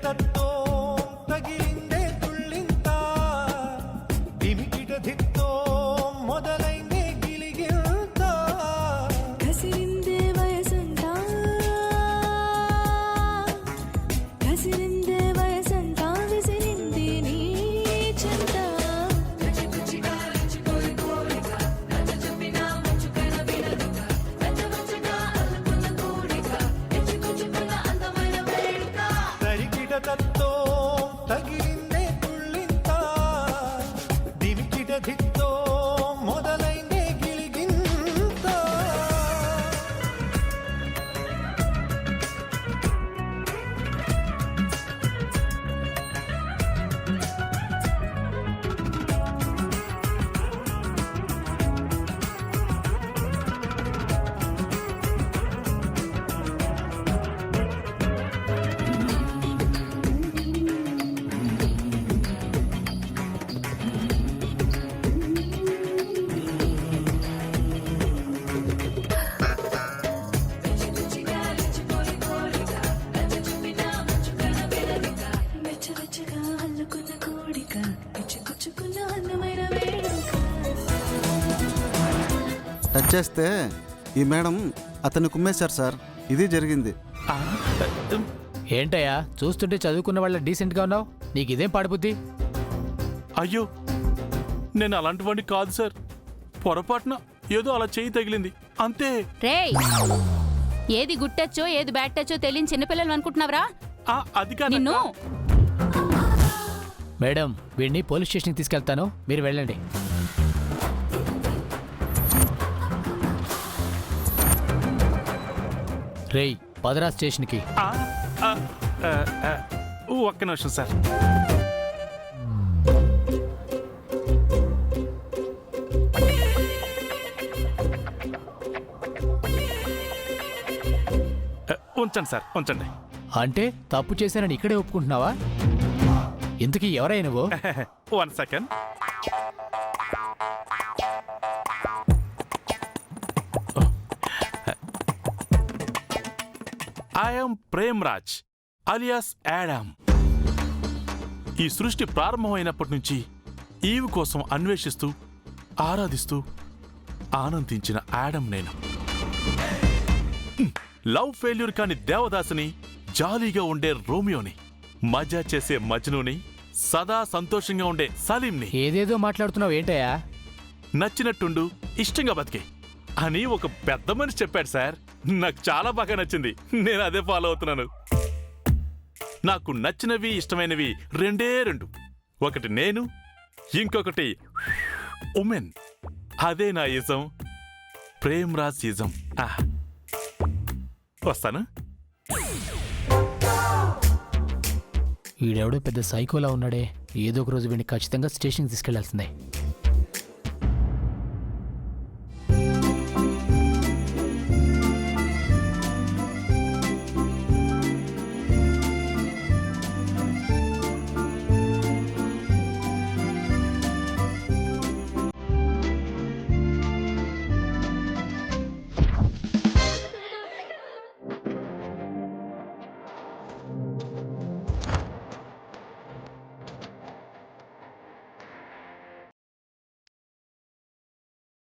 తత్తో తగిలిందే తుళ్ళింత దిమికిట దిత్తో మొదలైందే గిలిగింత కసిరిందే వయసంతా కసిరిందే వయసంతా విసిరింది నీ చెంత తరికిట తత్తో తగిలిందే తుళ్ళింత దిమికిట దిత్తో మొదలైందే గిలిగింత వెచ్చవెచ్చగా అల్లుకున్న కోడిక పిచ్చుకుచ్చుకున్న అందమైన వేడుక టచ్ చేస్తే ఈ మేడం అతన్ని కుమ్మేశారు సార్. ఇది జరిగింది. ఏంటయ్యా చూస్తుంటే చదువుకున్న వాళ్ళ డీసెంట్గా ఉన్నావు, నీకు ఇదేం పాడిపోద్ది? అయ్యో, నేను అలాంటి వాడిని కాదు సార్. పొరపాటున ఏదో అలా చేయి తగిలింది అంతే. రేయ్, ఏది గుడ్ టచ్చో ఏది బ్యాడ్ టచ్చో తెలియని చిన్నపిల్లలు అనుకుంటున్నావరా? అది కాదు నిన్ను మేడం, వీడిని పోలీస్ స్టేషన్కి తీసుకెళ్తాను, మీరు వెళ్ళండి. రేయ్, పదరా స్టేషన్కి. ఒక్క నిమిషం సార్. ఉంచండి సార్, ఉంచండి. అంటే తప్పు చేశానని ఇక్కడే ఒప్పుకుంటున్నావా? ఇంతకీ ఎవరై నువ్వు? 1 second. I'm Premraj alias Adam. ఈ సృష్టి ప్రారంభమైనప్పటి నుంచి ఈవ్ కోసం అన్వేషిస్తూ ఆరాధిస్తూ ఆనందించిన యాడమ్ నేను. లవ్ ఫెయిల్యూర్ కాని దేవదాసుని, జాలీగా ఉండే రోమియోని, మజా చేసే మజ్నుని, సదా సంతోషంగా ఉండే సలీంని. ఏదేదో మాట్లాడుతున్నావు ఏంటయ్యా? నచ్చినట్టుండు, ఇష్టంగా బతికే అని ఒక పెద్ద మనిషి చెప్పాడు సార్. నాకు చాలా బాగా నచ్చింది, నేను అదే ఫాలో అవుతున్నాను. నాకు నచ్చినవి ఇష్టమైనవి రెండు. ఒకటి నేను, ఇంకొకటి ఉమెన్. అదే నా ఇజం, ప్రేమ్రాజ్ ఇజం. వస్తాను. వీడెవడో పెద్ద సైకోలా ఉన్నాడే, ఏదో ఒక రోజు వీడిని ఖచ్చితంగా స్టేషన్కి తీసుకెళ్లాల్సిందే.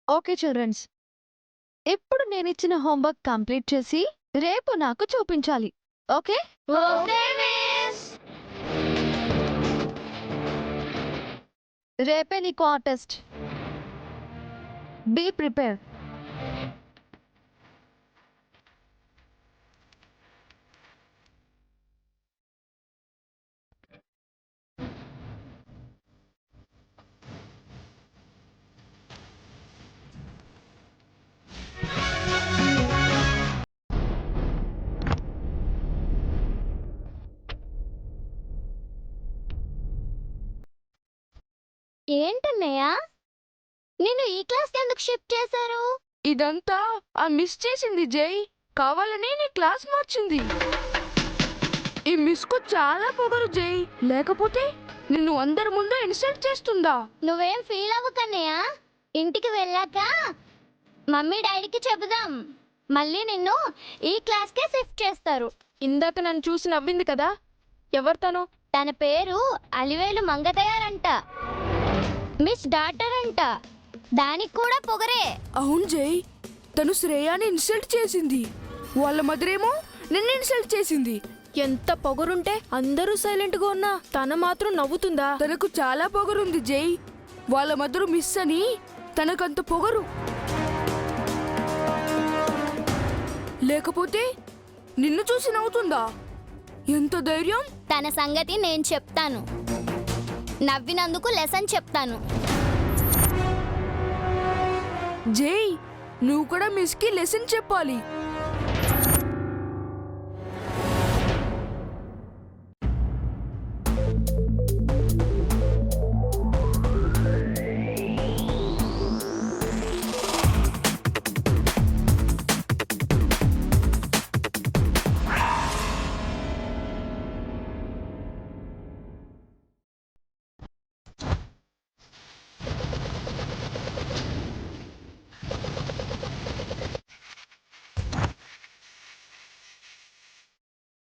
ఓకే చిల్డ్రన్స్, ఇప్పుడు నేను ఇచ్చిన హోంవర్క్ కంప్లీట్ చేసి రేపు నాకు చూపించాలి. ఓకే? రేపే నీకు ఆ టెస్ట్. Be prepare. ఏంటన్నయ్య, నిన్ను ఈ క్లాస్కి ఎందుకు షిఫ్ట్ చేశారు? ఇదంతా ఆ మిస్ చేసింది జై, కావాలని నీ క్లాస్ మార్చింది. ఈ మిస్కు చాలా పొగరు జై, లేకపోతే నిన్ను అందరి ముందు ఇన్సల్ట్ చేస్తుందా? నువ్వేం ఫీల్ అవ్వకన్నయ్య, ఇంటికి వెళ్ళాక మమ్మీ డాడీకి చెబుదాం. మళ్ళీ నిన్ను ఈ క్లాస్కే షిఫ్ట్ చేస్తారు. ఇందాక నన్ను చూసి నవ్వింది కదా, ఎవరు తను? తన పేరు అలివేలు మంగతయారంట. మిస్ డాక్టర్ అంట. దానికి కూడా పొగరే. అవును జై, తను శ్రేయాని ఇన్సల్ట్ చేసింది. వాళ్ళ మదరేమో నిన్ను ఇన్సల్ట్ చేసింది. ఎంత పొగరుంటే అందరూ సైలెంట్ గా ఉన్నా తన మాత్రం నవ్వుతుందా? తనకు చాలా పొగరుంది జై. వాళ్ళ మదరు మిస్ అని తనకంత పొగరు. లేకపోతే నిన్ను చూసి నవ్వుతుందా? ఎంత ధైర్యం! తన సంగతి నేను చెప్తాను. నవ్వినందుకు లెసన్ చెప్తాను. జై, నువ్వు కూడా మిస్కి లెసన్ చెప్పాలి.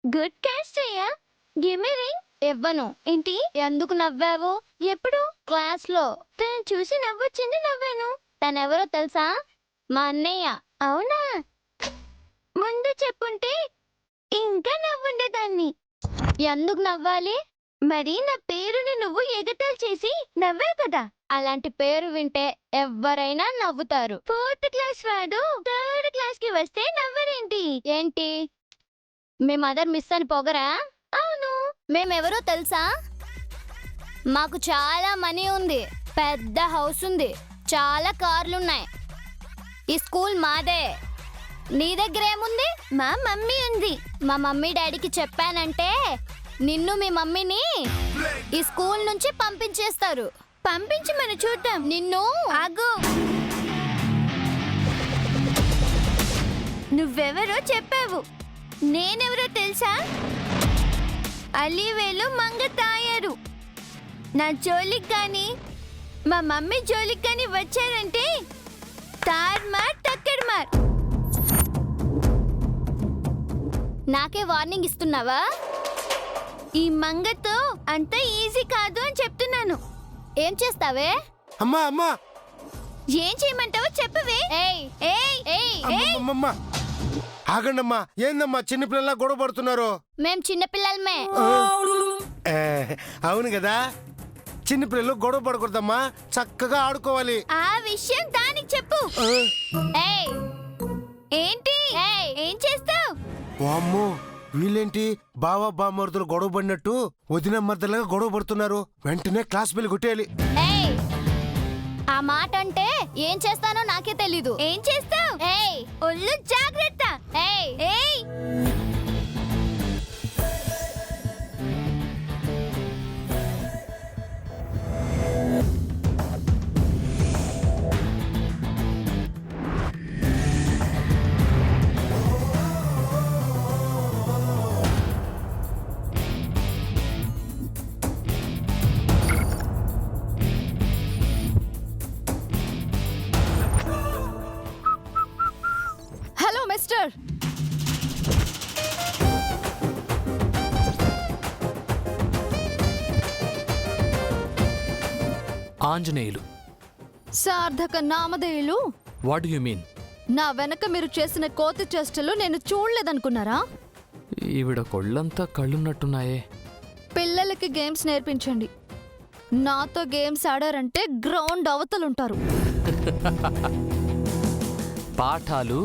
Good catch Shreya. Give me ring. ఇవ్వను. ఏంటి? ఎందుకు నవ్వావు? ఎప్పుడు? క్లాస్ లో. తను చూసి నవ్వొచ్చింది, నవ్వాను. తనెవరో తెలుసా? మా అన్నయ్య. అవునా? ముందు చెప్పుంటే ఇంకా నవ్వుండేదాన్ని. ఎందుకు నవ్వాలి? మరి నా పేరుని నువ్వు ఎగతాళి చేసి నవ్వావు కదా. అలాంటి పేరు వింటే ఎవరైనా నవ్వుతారు. 4th క్లాస్ వాడు 3rd క్లాస్ కి వస్తే నవ్వరేంటి? ఏంటి? మీ మదర్ మిస్ అని పొగరా? అవును. మేమెవరో తెలుసా? మాకు చాలా మనీ ఉంది, పెద్ద హౌస్ ఉంది, చాలా కార్లున్నాయి. ఈ స్కూల్ మాదే. నీ దగ్గర ఏముంది? మా మమ్మీ ఉంది. మా మమ్మీ డాడీకి చెప్పానంటే నిన్ను మీ మమ్మీని ఈ స్కూల్ నుంచి పంపించేస్తారు. పంపించి మనం చూద్దాం. నిన్ను ఆగు. నువ్వెవరో చెప్పావు. నేనెవరో తెలుసా? అలివేలు మంగతాయారు. నా జోలికి కానీ మా మమ్మీ జోలికి కానీ వచ్చారంటే తార్మార్ తక్కడ్మార్. నాకే వార్నింగ్ ఇస్తున్నావా? ఈ మంగతో అంత ఈజీ కాదు అని చెప్తున్నాను. ఏం చేస్తావే? అమ్మా అమ్మా, ఏం చేయమంటావో చెప్పవే. ఏయ్ ఏయ్ ఏయ్ ఏయ్. అమ్మమ్మా ఆగండమ్మా. ఏందమ్మా చిన్నపిల్లల గొడవ పడుతున్నారు? మేం చిన్నపిల్లలమే. ఏ, అవును కదా, చిన్నపిల్లలు గొడవ పడకూడదమ్మా, చక్కగా ఆడుకోవాలి. ఆ విషయం దానికి చెప్పు. ఏయ్ ఏంటి? ఏయ్ ఏం చేస్తావ్? వామ్మో, వీళ్ళేంటి బావా బామ్మర్దులు గొడవ పడినట్టు వదిన మర్దలుగా గొడవ పడుతున్నారు. వెంటనే క్లాస్ బిల్ కొట్టేయాలి. ఏయ్ ఆ మాట అంటే ఏం చేస్తానో నాకే తెలీదు. ఏం చేస్తావ్? ఏయ్ ఒళ్ళు జాగ్రత్త. ఏయ్ ఏయ్ హలో మిస్టర్. ఆంజనేయులు. సార్థక నామధేయులు. What you mean? నా వెనక మీరు చేసిన కోతి చేష్టలు నేను చూడలేదనుకున్నారా? ఈవిడ కొళ్ళంతా కళ్ళున్నట్టున్నాయే. పిల్లలకి గేమ్స్ నేర్పించండి. నాతో గేమ్స్ ఆడారంటే గ్రౌండ్ అవతలుంటారు. పాఠాలు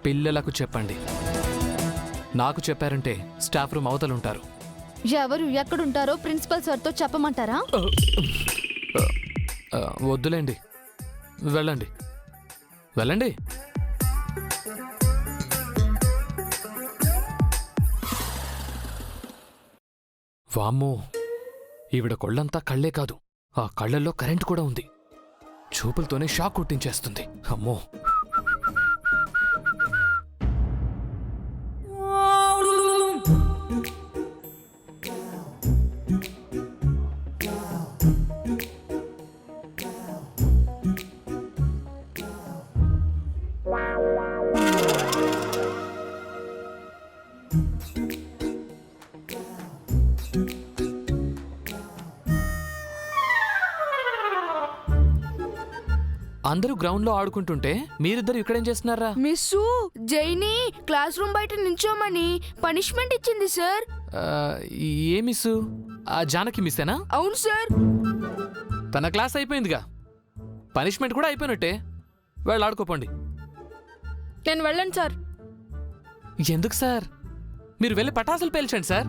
పిల్లలకు చెప్పండి. నాకు చెప్పారంటే స్టాఫ్ రూమ్ అవతలుంటారు. ఎవరు ఎక్కడుంటారో ప్రిన్సిపల్ సార్తో చెప్పమంటారా? వద్దులేండి, వెళ్ళండి వెళ్ళండి. వామ్మో, ఈవిడ కొళ్ళంతా కళ్ళే కాదు, ఆ కళ్ళల్లో కరెంట్ కూడా ఉంది. చూపులతోనే షాక్ కొట్టించేస్తుంది. అమ్మో. అందరూ గ్రౌండ్లో ఆడుకుంటుంటే మీరిద్దరు ఇక్కడేం చేస్తున్నారా? మిస్సు జైని క్లాస్ రూమ్ బయట నించోమని పనిష్మెంట్ ఇచ్చింది సార్. ఆ, ఏ మిస్సు? ఆ జానకి మిస్సేనా? అవును సార్. తన క్లాస్ అయిపోయిందిగా, పనిష్మెంట్ కూడా అయిపోయినట్టే. వాళ్ళు ఆడుకోపోండి. నేను వెళ్ళను సార్. ఎందుకు సార్? మీరు వెళ్ళి పటాసులు పేల్చండి సార్.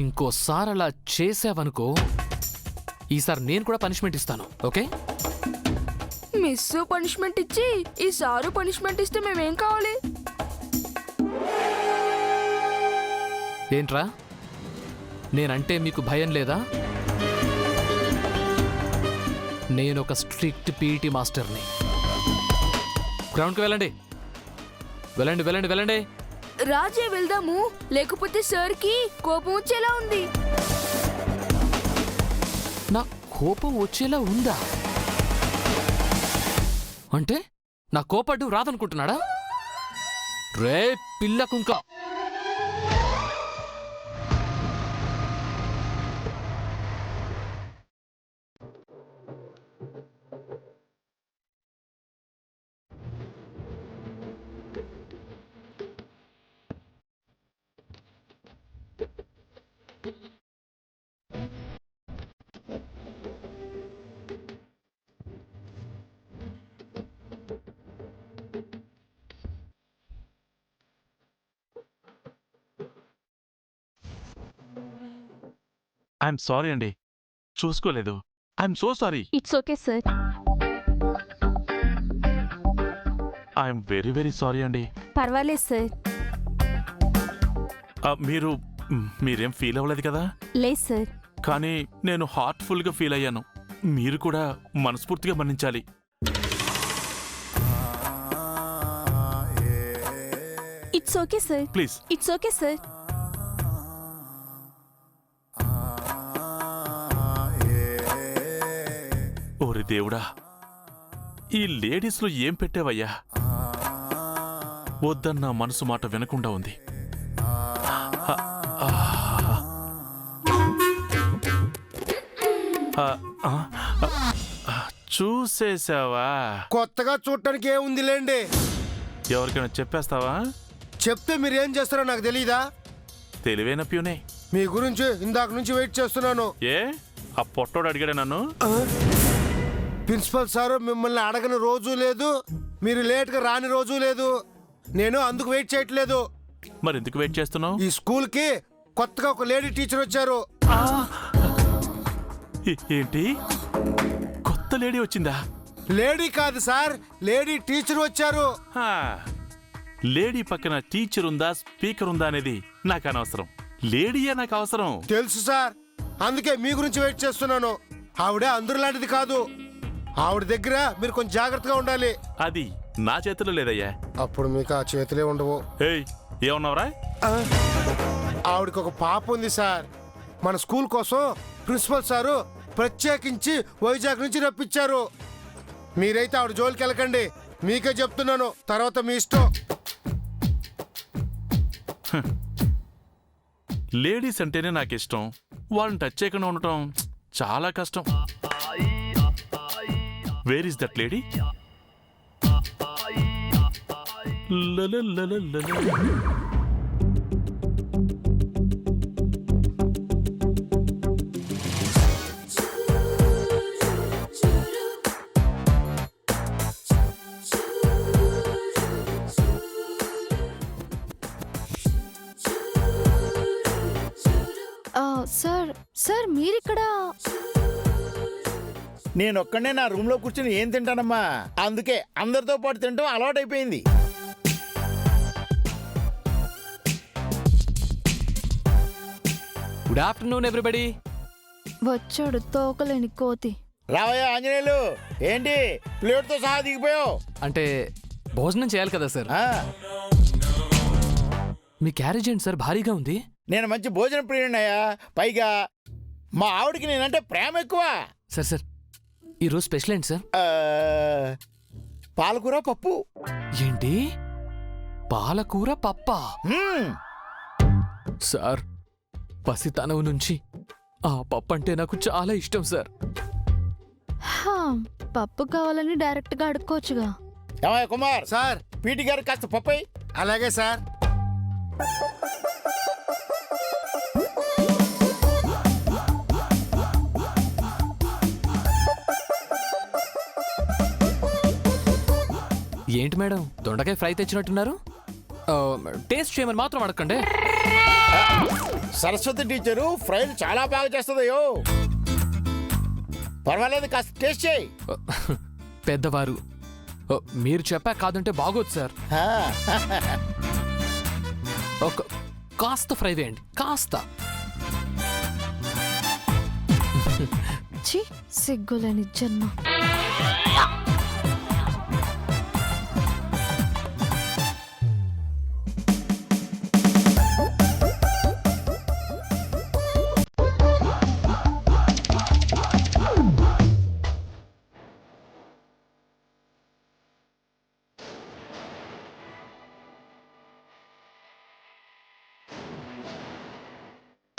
ఇంకోసారి అలా చేసావనుకో, ఈసారి నేను కూడా పనిష్మెంట్ ఇస్తాను. ఓకే? మిస్సు పనిష్మెంట్ ఇచ్చి ఈ సారు పనిష్మెంట్ ఇస్తే మేమేం కావాలి? ఏంట్రా, నేనంటే మీకు భయం లేదా? నేను ఒక స్ట్రిక్ట్ పీటీ మాస్టర్ని. గ్రౌండ్కి వెళ్ళండి, వెళ్ళండి, వెళ్ళండి, వెళ్ళండి. రాజే వెళ్దాము, లేకపోతే సార్కి కోపం వచ్చేలా ఉంది. నా కోపం వచ్చేలా ఉందా? అంటే నా కోపడ్డు రాదనుకుంటున్నాడా? రే పిల్ల కుంక! ఐఎమ్ సారీ అండి, చూసుకోలేదు. I'm so sorry. It's okay sir. I'm very very sorry అండి. పర్వాలేదు సార్. మీరేం ఫీల్ అవ్వలేదు కదా? లేదు సార్. కానీ నేను హార్ట్ఫుల్గా ఫీల్ అయ్యాను. మీరు కూడా మనస్ఫూర్తిగా మన్నించాలి. It's okay sir. Please. It's okay sir. ఓరి దేవుడా, ఈ లేడీస్లో ఏం పెట్టావయ్యా? వద్దన్న మనసు మాట వినకుండా ఉంది. చూసేసావా? కొత్తగా చూడటానికి ఏముంది లేండి. ఎవరికైనా చెప్పేస్తావా? చెప్తే మీరేం చేస్తారో నాకు తెలీదా? తెలివైన ప్యూనే. మీ గురించి ఇందాక నుంచి వెయిట్ చేస్తున్నాను. ఏ ఆ పొట్టోడు అడిగాడే నన్ను? ప్రిన్సిపల్ సారు మిమ్మల్ని అడగని రోజు లేదు, మీరు లేట్గా రాని రోజు లేదు. నేను అందుకు వెయిట్ చేయట్లేదు. మరి ఎందుకు వెయిట్ చేస్తున్నావు? ఈ స్కూల్కి కొత్తగా ఒక లేడీ టీచర్ వచ్చారు. ఏంటి, కొత్త లేడీ వచ్చిందా? లేడీ కాదు సార్, లేడీ టీచర్ వచ్చారు. హా, లేడీ పక్కన టీచర్ ఉందా స్పీకర్ ఉందా అనేది నాకు అనవసరం. లేడీయే నాకు అవసరం. తెలుసు సార్, అందుకే మీ గురించి వెయిట్ చేస్తున్నాను. ఆవిడ అందరూ లాంటిది కాదు. ఆవిడ దగ్గర మీరు కొంచెం జాగ్రత్తగా ఉండాలి. అది నా చేతిలో లేదయ్యా. అప్పుడు మీకు ఆ చేతులే ఉండవు. ఏయ్, ఏమన్నావురా? ఆవిడకి ఒక పాప ఉంది సార్. మన స్కూల్ కోసం ప్రిన్సిపల్ సారు ప్రత్యేకించి వైజాగ్ నుంచి రప్పించారు. మీరైతే ఆవిడ జోలికి వెళ్ళకండి, మీకే చెప్తున్నాను. తర్వాత మీ ఇష్టం. లేడీస్ అంటేనే నాకు ఇష్టం. వాళ్ళని టచ్ చేయకుండా ఉండటం చాలా కష్టం. Where is that lady? Sir sir మీరిక్కడ? నేనొక్కడే నా రూమ్ లో కూర్చుని ఏం తింటానమ్మా, అందుకే అందరితో పాటు తింటాం అలవాటైపోయింది. Good afternoon everybody. వచ్చాడు తోకలేని కోతి. రావయ్యా ఆంజనేయులు, ఏంటి ప్లేట్ తో సహా దిగిపోయావు? అంటే భోజనం చేయాలి కదా సార్. మీ క్యారేజ్ ఏంటి సార్ భారీగా ఉంది? నేను మంచి భోజన ప్రియుడినయ్యా. పైగా మా ఆవిడకి నేనంటే ప్రేమ ఎక్కువ. సార్ సార్, ఈరోజు స్పెషల్ ఏంటి సార్? పాలకూర పప్పు. ఏంటి, పాలకూర పప్పా? సార్, పసితనం నుంచి ఆ పప్పు అంటే నాకు చాలా ఇష్టం సార్. హా, పప్పు కావాలని డైరెక్ట్ గా అడుక్కోవచ్చుగా. ఏమయ్య కుమార్, సార్ పీటీ గారు కాస్త పప్పై. అలాగే సార్. ఏంటి మేడం దొండకాయ ఫ్రై తెచ్చినట్టున్నారు? టేస్ట్ చేయమని మాత్రం అడగండి. సరస్వతి టీచరు ఫ్రైలు చాలా బాగా చేస్తుందయ్యో. పర్వాలేదు, కాస్త టేస్ట్ చేయి. పెద్దవారు మీరు చెప్పా కాదంటే బాగోదు సార్. ఆ, ఒక కాస్త ఫ్రై వేయండి, కాస్త. ఛీ, సిగ్గులేని జన్మ.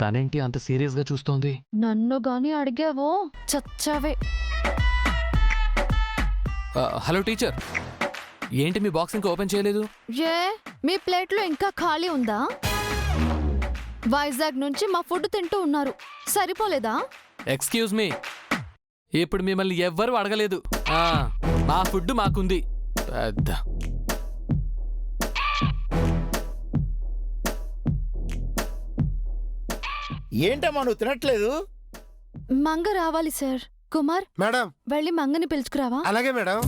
తనేంటి అంత సీరియస్ గా చూస్తోంది? నన్ను గాని అడిగావో చచ్చావే. హలో టీచర్, ఏంటి మీ బాక్స్ ఇంకా ఓపెన్ చేయలేదు? ఏ, మీ ప్లేట్లో ఇంకా ఖాళీ ఉందా? వైజాగ్ నుంచి మా ఫుడ్ తింటూ ఉన్నారు, సరిపోలేదా? ఎక్స్క్యూజ్ మీ, ఇప్పుడు మిమ్మల్ని ఎవ్వరూ అడగలేదు. మా ఫుడ్ మాకుంది. పెద్ద ఏంటమ్మా నువ్వు తినట్లేదు? మంగ రావాలి సార్. కుమార్, మేడం. వెళ్ళి మంగని పిలుచుకురావా? అలాగే మేడం.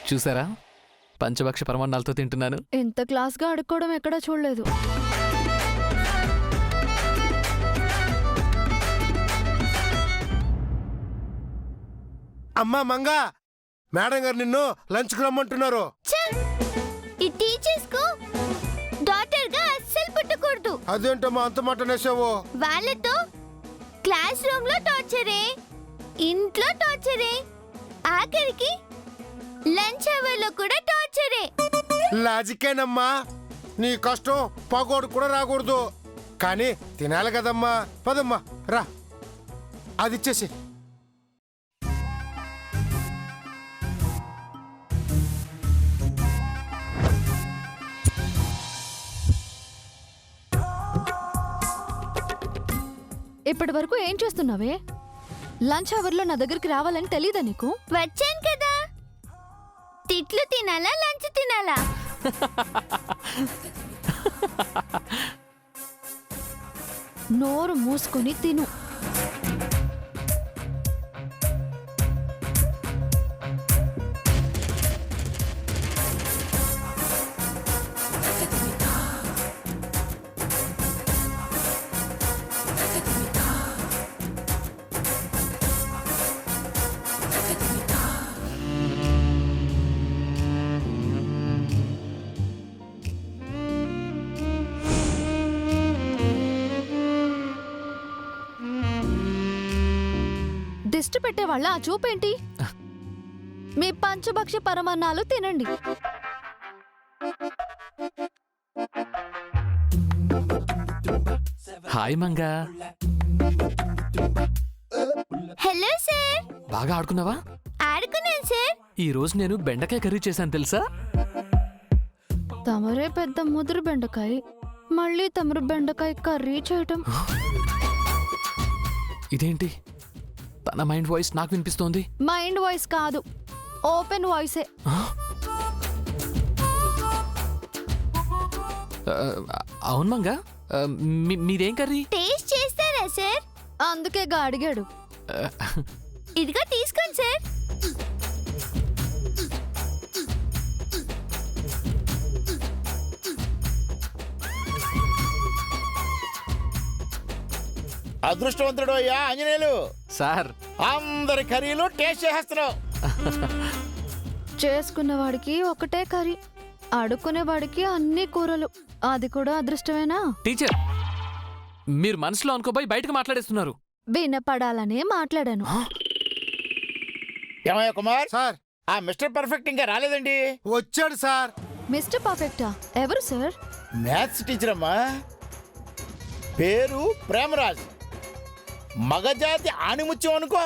చూసారా, పంచభక్ష పరమాన్నాలతో తింటున్నాను. ఇంత క్లాస్ గా అడుక్కోవడం ఎక్కడా చూడలేదు. అమ్మా మంగా, మేడం గారు నిన్ను లంచ్కి రమ్మంటున్నారు. ఈ టీచర్స్ కు డాటర్ గా అస్సలు పుట్టకూడదు. అదేంటమ్మా అంత మాట నేసావు? వాళ్ళతో క్లాస్ రూమ్ లో టార్చరే, ఇంట్లో టార్చరే, ఆఖరికి లంచ్ అవర్ లో కూడా టార్చరే. లాజికేనమ్మా. నీ కష్టం పగోడు కూడా రాకూడదు, కానీ తినాలి కదమ్మా. పదమ్మా రా, అది ఇచ్చేసి. ఇప్పటి వరకు ఏం చేస్తున్నావే? లంచ్ అవర్లో నా దగ్గరికి రావాలని తెలీదా నీకు? వచ్చాను కదా. తిట్లు తినాలా, లంచ్ తినాలా? నోరు మూసుకొని తిను. దిష్టి పెట్టేవాళ్ళ ఆ చూపేంటి? మీ పంచభక్ష పరమాన్నాలు తినండి. హాయ్ మంగా. Hello sir. బాగా ఆడుకున్నావా? ఆడుకున్నాను సార్. ఈ రోజు నేను బెండకాయ కర్రీ చేశాను తెలుసా? తమరే పెద్ద ముదురు బెండకాయ, మళ్ళీ తమరు బెండకాయ కర్రీ చేయటం. ఇదేంటి తన మైండ్ వాయిస్ నాకు వినిపిస్తోంది? మైండ్ వాయిస్ కాదు, ఓపెన్ వాయిసే. అవును మంగా, మీదేం కర్రీ? టేస్ట్ చేస్తారా సార్? అందుకేగా అడిగాడు. ఇదిగో తీసుకోండి సార్. అదృష్టవంతుడు అయ్యా ఆంజనేయులు. సార్, అందరి కర్రీలు టేస్ట్ చేస్తున్నావు. చేసుకున్నవాడికి ఒకటే కర్రీ, అడుక్కునేవాడికి అన్ని కూరలు. అది కూడా అదృష్టమేనా? టీచర్, మీరు మనసులో అనుకోబోయి బయటకు మాట్లాడేస్తున్నారు. వినపడాలనే మాట్లాడాను. ఏమయ్య కుమార్, సార్ ఆ మిస్టర్ పర్ఫెక్ట్ ఇంకా రాలేదండి. వచ్చాడు సార్. మిస్టర్ పర్ఫెక్టా? ఎవరు సార్? మ్యాథ్స్ టీచర్ అమ్మా, పేరు ప్రేమరాజ్, మగజాతి ఆణిముత్యం అనుకో.